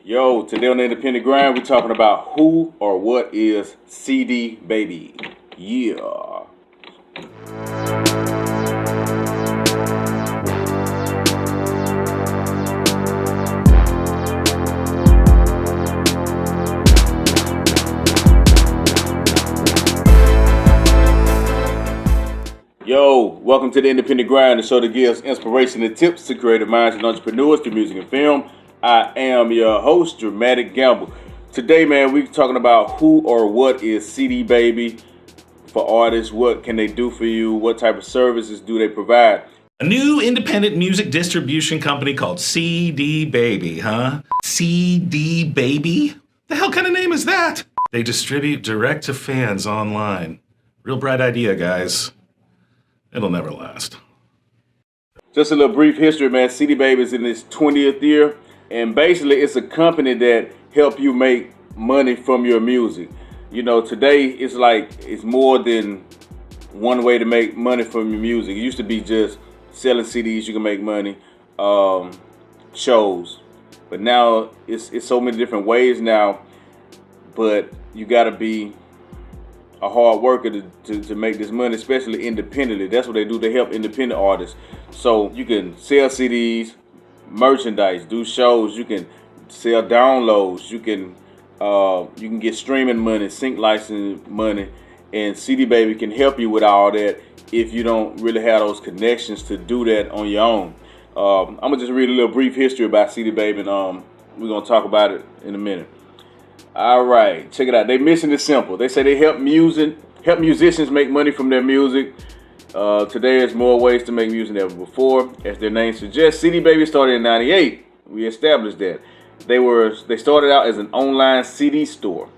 Yo, today on the Independent Grind, we're talking about who or what is cdbaby. Yeah. Yo, welcome to the Independent Grind, the show that gives inspiration and tips to creative minds and entrepreneurs through music and film. I am your host, Dramatik. Today, man, we're talking about who or what is cdbaby for artists. What can they do for you? What type of services do they provide? A new independent music distribution company called cdbaby, huh? cdbaby? The hell kind of name is that? They distribute direct to fans online. Real bright idea, guys. It'll never last. Just a little brief history, man. cdbaby is in its 20th year. And basically, it's a company that help you make money from your music. You know, today it's more than one way to make money from your music. It used to be just selling CDs, you can make money, shows. But now it's so many different ways now. But you got to be a hard worker to make this money, especially independently. That's what they do. They help independent artists. So you can sell CDs, merchandise, do shows, you can sell downloads, you can get streaming money, sync license money, and cdbaby can help you with all that if you don't really have those connections to do that on your own. I'm gonna just read a little brief history about cdbaby, and we're gonna talk about it in a minute. All right, check it out. Their mission is simple. They say they help musicians make money from their music. Today there's more ways to make music than ever before. As their name suggests, cdbaby started in '98. We established that. They started out as an online CD store,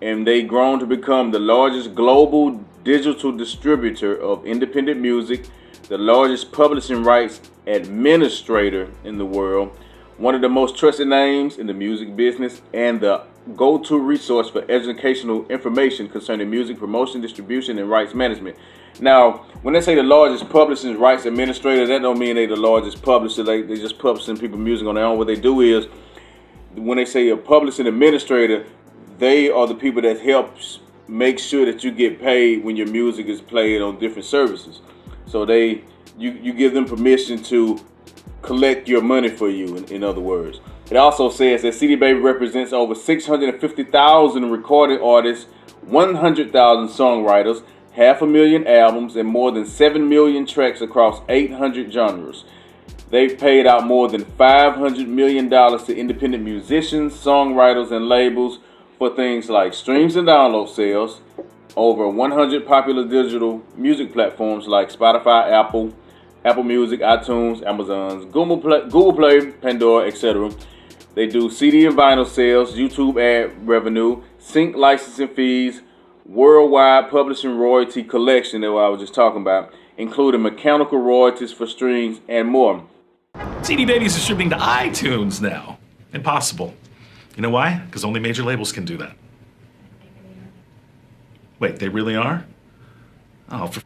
and they grown to become the largest global digital distributor of independent music, the largest publishing rights administrator in the world, one of the most trusted names in the music business, and the go-to resource for educational information concerning music promotion, distribution, and rights management. Now, when they say the largest publishing rights administrator, that don't mean they the largest publisher. They just publishing people music on their own. What they do is, when they say a publishing administrator, they are the people that helps make sure that you get paid when your music is played on different services. So you give them permission to collect your money for you, in other words. It also says that cdbaby represents over 650,000 recording artists, 100,000 songwriters, 500,000 albums, and more than 7 million tracks across 800 genres. They've paid out more than $500 million to independent musicians, songwriters, and labels for things like streams and download sales, over 100 popular digital music platforms like Spotify, Apple Music, iTunes, Amazon, Google Play, Pandora, etc. They do CD and vinyl sales, YouTube ad revenue, sync licensing fees, worldwide publishing royalty collection that I was just talking about, including mechanical royalties for streams and more. cdbaby is distributing to iTunes now. Impossible. You know why? Because only major labels can do that. Wait, they really are? Oh, for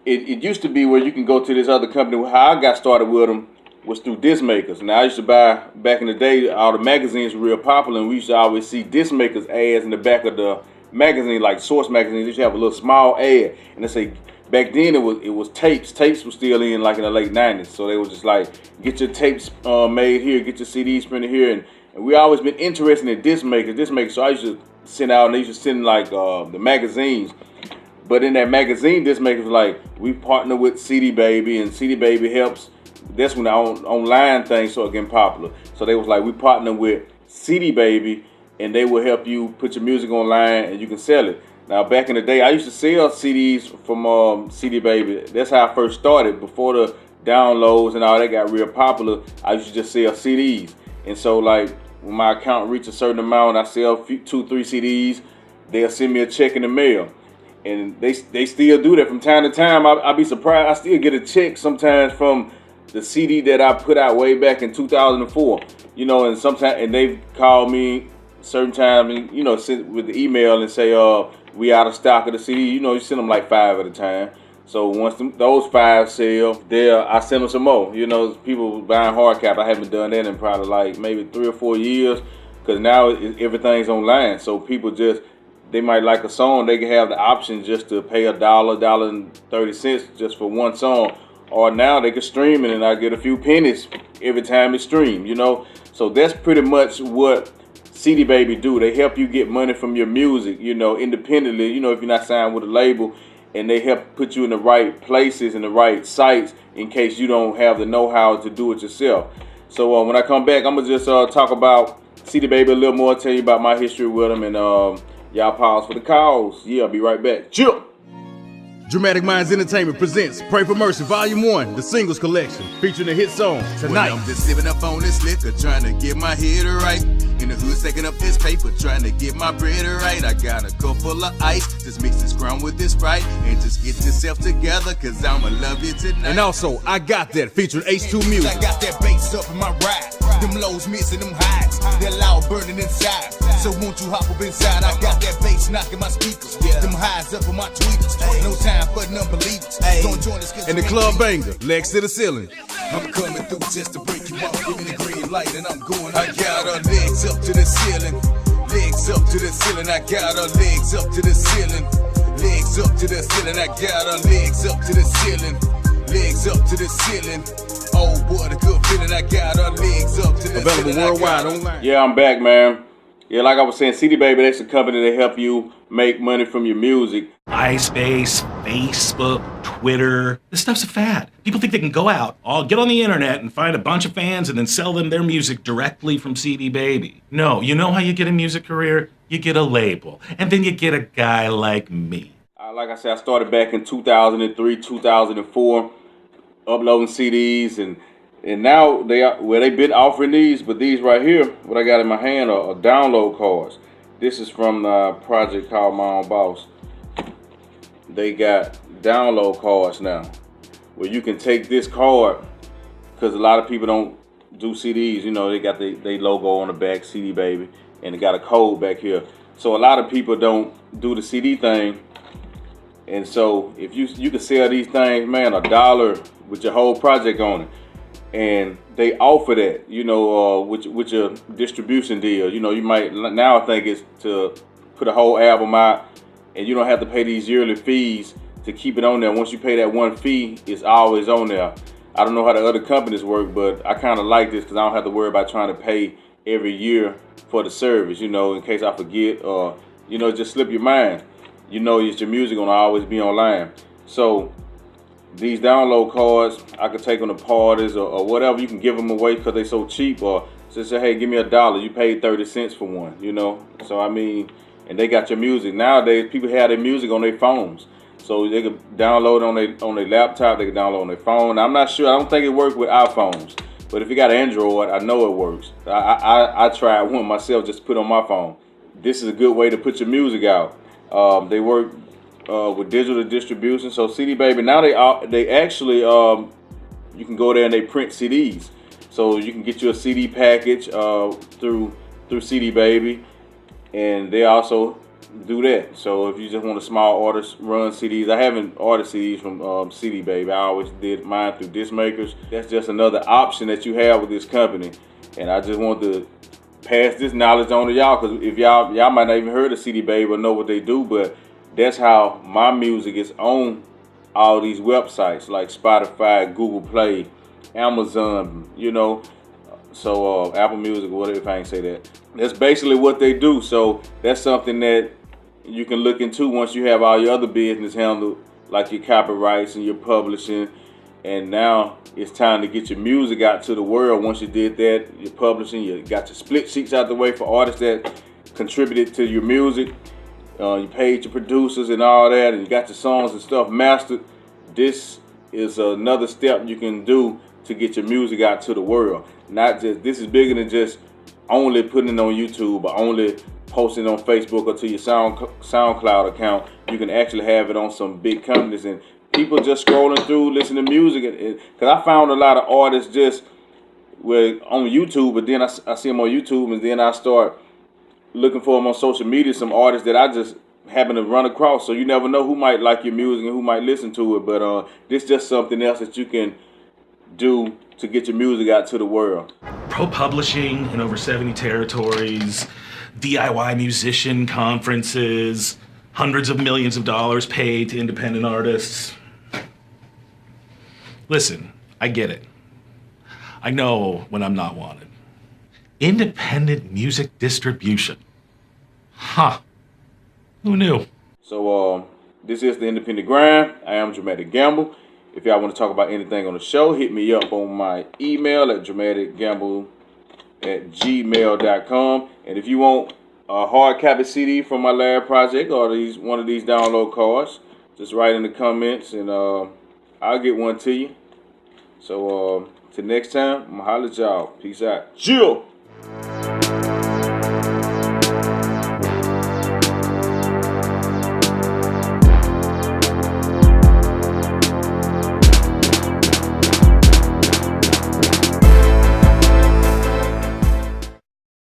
It used to be where you can go to this other company. How I got started with them was through disc makers. Now, I used to buy, back in the day, all the magazines were real popular, and we used to always see disc makers ads in the back of the magazine, like Source magazines. They used to have a little small ad, and they say, back then it was tapes. Tapes were still in like in the late 90s, so they was just like, get your tapes made here, get your CDs printed here, and we always been interested in disc makers. So I used to send out, and they used to send like the magazines. But in that magazine, disc makers was like, we partner with cdbaby, and cdbaby helps. That's when the online thing started getting popular. So they was like, we partner with cdbaby, and they will help you put your music online and you can sell it. Now, back in the day, I used to sell CDs from cdbaby. That's how I first started. Before the downloads and all that got real popular, I used to just sell CDs. And so, like, when my account reached a certain amount, I sell 2-3 CDs, they'll send me a check in the mail. And they still do that from time to time. I'd be surprised. I still get a check sometimes from the CD that I put out way back in 2004. You know, and sometimes, and they've called me certain times, and, you know, send with the email and say, we out of stock of the CD. You know, you send them like 5 at a time. So once those 5 sell, there I send them some more. You know, people buying hard cap. I haven't done that in probably like maybe 3 or 4 years, because now everything's online. So people just, they might like a song, they can have the option just to pay $1.30 just for one song. Or now they can stream it and I get a few pennies every time it's streamed, you know. So that's pretty much what cdbaby do. They help you get money from your music, you know, independently, you know, if you're not signed with a label, and they help put you in the right places and the right sites in case you don't have the know-how to do it yourself. So when I come back, I'm gonna just talk about cdbaby a little more, tell you about my history with them, and y'all pause for the calls. Yeah, I'll be right back. Chill. Dramatic Minds Entertainment presents Pray for Mercy Volume 1, the singles collection, featuring the hit song, Tonight. Well, I'm just living up on this liquor, trying to get my head right. In the hood, stacking up this paper, trying to get my bread right. I got a cup full of ice, just mix this Crown with this Sprite, and just get yourself together, cause I'ma love you tonight. And also, I Got That, featuring H2 Music. I got that bass up in my ride, them lows missing them highs, they're loud burning inside. So won't you hop up inside? I got that bass knocking my speakers, them highs up on my tweeters. No time for non-believers. Don't join us. And the club banger, Legs to the Ceiling. I'm coming through just to break you off. Give me the green light and I'm going. I got her legs up to the ceiling. Legs up to the ceiling. I got her legs up to the ceiling. Legs up to the ceiling. I got her legs up to the ceiling. Legs up to the ceiling. Oh, what a good feeling. I got her legs up to the Available ceiling. worldwide online. Yeah, I'm back, man. Yeah, like I was saying, cdbaby, that's the company that help you make money from your music. MySpace, Facebook, Twitter. This stuff's a fad. People think they can go out, get on the internet and find a bunch of fans and then sell them their music directly from cdbaby. No, you know how you get a music career? You get a label. And then you get a guy like me. Like I said, I started back in 2003, 2004, uploading CDs, and now they've been offering these, but these right here, what I got in my hand are download cards. This is from the project called My Own Boss. They got download cards now, where you can take this card, because a lot of people don't do CDs. You know, they got they logo on the back, cdbaby, and they got a code back here. So a lot of people don't do the CD thing, and so if you can sell these things, man, $1 with your whole project on it. And they offer that, you know, with your distribution deal. You know, you might now think it's to put a whole album out, and you don't have to pay these yearly fees to keep it on there. Once you pay that one fee, it's always on there. I don't know how the other companies work, but I kind of like this because I don't have to worry about trying to pay every year for the service, you know, in case I forget or, you know, just slip your mind. You know, it's your music gonna always be online. So these download cards, I could take them to parties or whatever. You can give them away because they're so cheap, or just say, hey, give me $1. You paid 30 cents for one, you know? So, I mean, and they got your music. Nowadays, people have their music on their phones. So they can download on their laptop, they can download on their phone. I'm not sure, I don't think it works with iPhones. But if you got an Android, I know it works. I tried one myself, just to put on my phone. This is a good way to put your music out. They work with digital distribution. So cdbaby, now they actually you can go there and they print CDs. So you can get you a CD package through cdbaby, and they also do that. So if you just want a small order run CDs, I haven't ordered CDs from cdbaby. I always did mine through disc makers. That's just another option that you have with this company, and I just want to pass this knowledge on to y'all, because if y'all might not even heard of cdbaby or know what they do, but that's how my music is on all these websites like Spotify, Google Play, Amazon, you know, so Apple Music, whatever, if I ain't say that. That's basically what they do. So that's something that you can look into once you have all your other business handled, like your copyrights and your publishing. And now it's time to get your music out to the world. Once you did that, your publishing, you got your split sheets out the way for artists that contributed to your music. You paid your producers and all that, and you got your songs and stuff mastered. This is another step you can do to get your music out to the world. Not just, this is bigger than just only putting it on YouTube or only posting it on Facebook or to your SoundCloud account. You can actually have it on some big companies, and people just scrolling through, listening to music. Because I found a lot of artists just on YouTube, but then I see them on YouTube, and then I start looking for them on social media, some artists that happen to run across. So you never know who might like your music and who might listen to it. But this is just something else that you can do to get your music out to the world. Pro publishing in over 70 territories, DIY musician conferences, hundreds of millions of dollars paid to independent artists. Listen, I get it. I know when I'm not wanted. Independent music distribution. Huh. Who knew? So this is the Independent Grind. I am Dramatic Gamble. If y'all want to talk about anything on the show, hit me up on my email at dramaticgamble@gmail.com. And if you want a hard copy CD from my lab project or one of these download cards, just write in the comments and I'll get one to you. So till next time, I'm going to holler at y'all. Peace out. Chill.